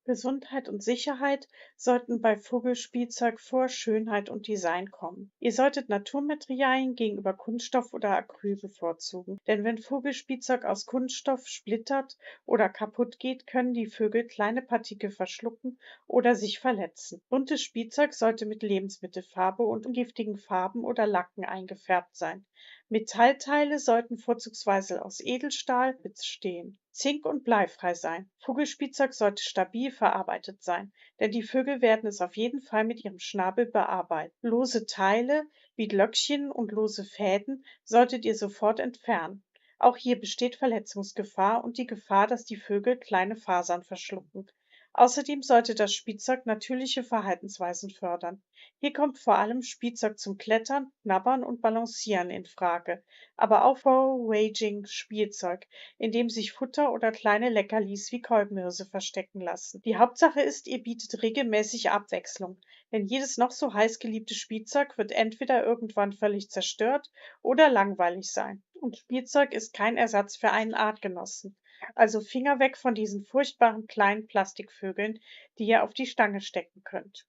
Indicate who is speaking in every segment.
Speaker 1: Gesundheit und Sicherheit sollten bei Vogelspielzeug vor Schönheit und Design kommen. Ihr solltet Naturmaterialien gegenüber Kunststoff oder Acryl bevorzugen, denn wenn Vogelspielzeug aus Kunststoff splittert oder kaputt geht, können die Vögel kleine Partikel verschlucken oder sich verletzen. Buntes Spielzeug sollte mit Lebensmittelfarbe und giftigen Farben oder Lacken eingefärbt sein. Metallteile sollten vorzugsweise aus Edelstahl bestehen. Zink- und bleifrei sein. Vogelspielzeug sollte stabil verarbeitet sein, denn die Vögel werden es auf jeden Fall mit ihrem Schnabel bearbeiten. Lose Teile wie Glöckchen und lose Fäden solltet ihr sofort entfernen. Auch hier besteht Verletzungsgefahr und die Gefahr, dass die Vögel kleine Fasern verschlucken. Außerdem sollte das Spielzeug natürliche Verhaltensweisen fördern. Hier kommt vor allem Spielzeug zum Klettern, Knabbern und Balancieren in Frage, aber auch Foraging-Spielzeug, in dem sich Futter oder kleine Leckerlis wie Kolbenhirse verstecken lassen. Die Hauptsache ist, ihr bietet regelmäßig Abwechslung, denn jedes noch so heiß geliebte Spielzeug wird entweder irgendwann völlig zerstört oder langweilig sein. Und Spielzeug ist kein Ersatz für einen Artgenossen. Also Finger weg von diesen furchtbaren kleinen Plastikvögeln, die ihr auf die Stange stecken könnt.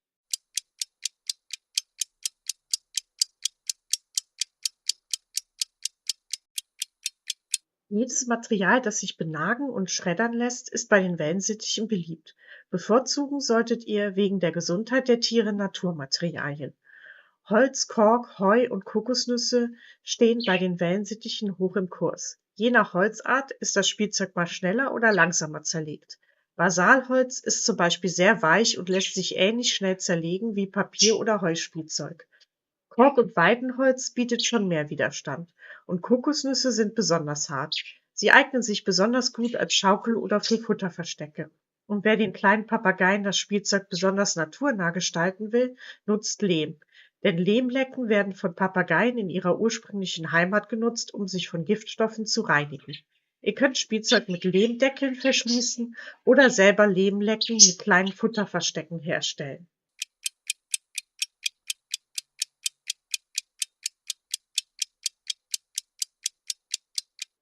Speaker 1: Jedes Material, das sich benagen und schreddern lässt, ist bei den Wellensittichen beliebt. Bevorzugen solltet ihr wegen der Gesundheit der Tiere Naturmaterialien. Holz, Kork, Heu und Kokosnüsse stehen bei den Wellensittichen hoch im Kurs. Je nach Holzart ist das Spielzeug mal schneller oder langsamer zerlegt. Basalholz ist zum Beispiel sehr weich und lässt sich ähnlich schnell zerlegen wie Papier- oder Heuspielzeug. Kork- und Weidenholz bietet schon mehr Widerstand und Kokosnüsse sind besonders hart. Sie eignen sich besonders gut als Schaukel oder für Futterverstecke. Und wer den kleinen Papageien das Spielzeug besonders naturnah gestalten will, nutzt Lehm. Denn Lehmlecken werden von Papageien in ihrer ursprünglichen Heimat genutzt, um sich von Giftstoffen zu reinigen. Ihr könnt Spielzeug mit Lehmdeckeln verschließen oder selber Lehmlecken mit kleinen Futterverstecken herstellen.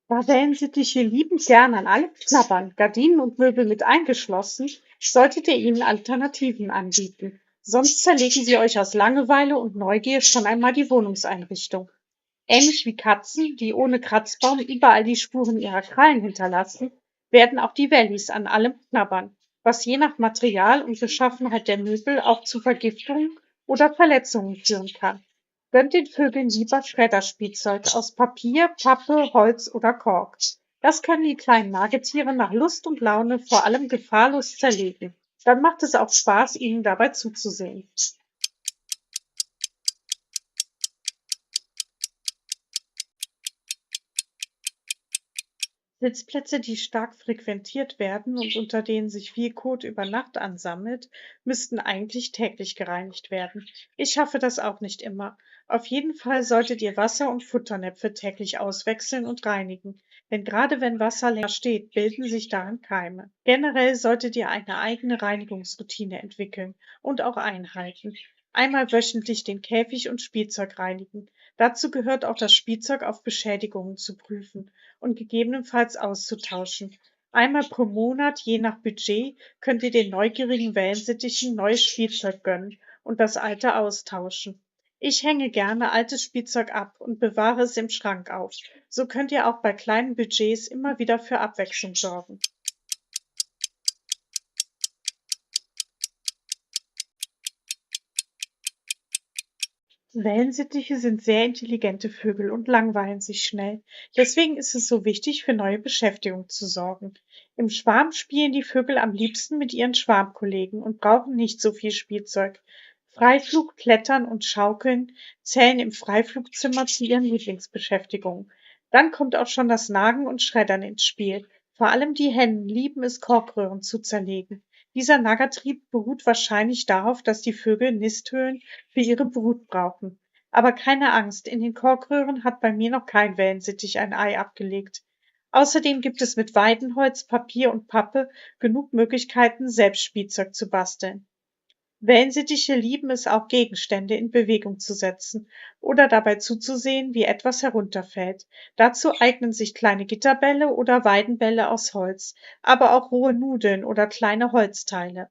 Speaker 1: Da Wellensittiche liebend gern an allem knabbern, Gardinen und Möbel mit eingeschlossen, solltet ihr ihnen Alternativen anbieten. Sonst zerlegen sie euch aus Langeweile und Neugier schon einmal die Wohnungseinrichtung. Ähnlich wie Katzen, die ohne Kratzbaum überall die Spuren ihrer Krallen hinterlassen, werden auch die Wellies an allem knabbern, was je nach Material und Beschaffenheit der Möbel auch zu Vergiftungen oder Verletzungen führen kann. Gönnt den Vögeln lieber Schredderspielzeug aus Papier, Pappe, Holz oder Kork. Das können die kleinen Nagetiere nach Lust und Laune vor allem gefahrlos zerlegen. Dann macht es auch Spaß, ihnen dabei zuzusehen. Sitzplätze, die stark frequentiert werden und unter denen sich viel Kot über Nacht ansammelt, müssten eigentlich täglich gereinigt werden. Ich schaffe das auch nicht immer. Auf jeden Fall solltet ihr Wasser- und Futternäpfe täglich auswechseln und reinigen, denn gerade wenn Wasser länger steht, bilden sich darin Keime. Generell solltet ihr eine eigene Reinigungsroutine entwickeln und auch einhalten. Einmal wöchentlich den Käfig und Spielzeug reinigen. Dazu gehört auch das Spielzeug auf Beschädigungen zu prüfen und gegebenenfalls auszutauschen. Einmal pro Monat, je nach Budget, könnt ihr den neugierigen Wellensittichen neues Spielzeug gönnen und das alte austauschen. Ich hänge gerne altes Spielzeug ab und bewahre es im Schrank auf. So könnt ihr auch bei kleinen Budgets immer wieder für Abwechslung sorgen. Wellensittiche sind sehr intelligente Vögel und langweilen sich schnell. Deswegen ist es so wichtig, für neue Beschäftigung zu sorgen. Im Schwarm spielen die Vögel am liebsten mit ihren Schwarmkollegen und brauchen nicht so viel Spielzeug. Freiflug, Klettern und Schaukeln zählen im Freiflugzimmer zu ihren Lieblingsbeschäftigungen. Dann kommt auch schon das Nagen und Schreddern ins Spiel. Vor allem die Hennen lieben es, Korkröhren zu zerlegen. Dieser Nagertrieb beruht wahrscheinlich darauf, dass die Vögel Nisthöhlen für ihre Brut brauchen. Aber keine Angst, in den Korkröhren hat bei mir noch kein Wellensittich ein Ei abgelegt. Außerdem gibt es mit Weidenholz, Papier und Pappe genug Möglichkeiten, selbst Spielzeug zu basteln. Wellensittiche lieben es auch, Gegenstände in Bewegung zu setzen oder dabei zuzusehen, wie etwas herunterfällt. Dazu eignen sich kleine Gitterbälle oder Weidenbälle aus Holz, aber auch rohe Nudeln oder kleine Holzteile.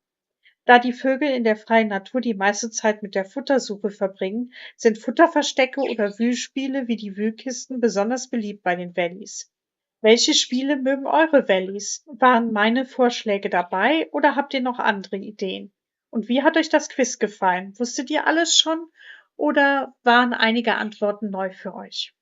Speaker 1: Da die Vögel in der freien Natur die meiste Zeit mit der Futtersuche verbringen, sind Futterverstecke oder Wühlspiele wie die Wühlkisten besonders beliebt bei den Wellies. Welche Spiele mögen eure Wellies? Waren meine Vorschläge dabei oder habt ihr noch andere Ideen? Und wie hat euch das Quiz gefallen? Wusstet ihr alles schon oder waren einige Antworten neu für euch?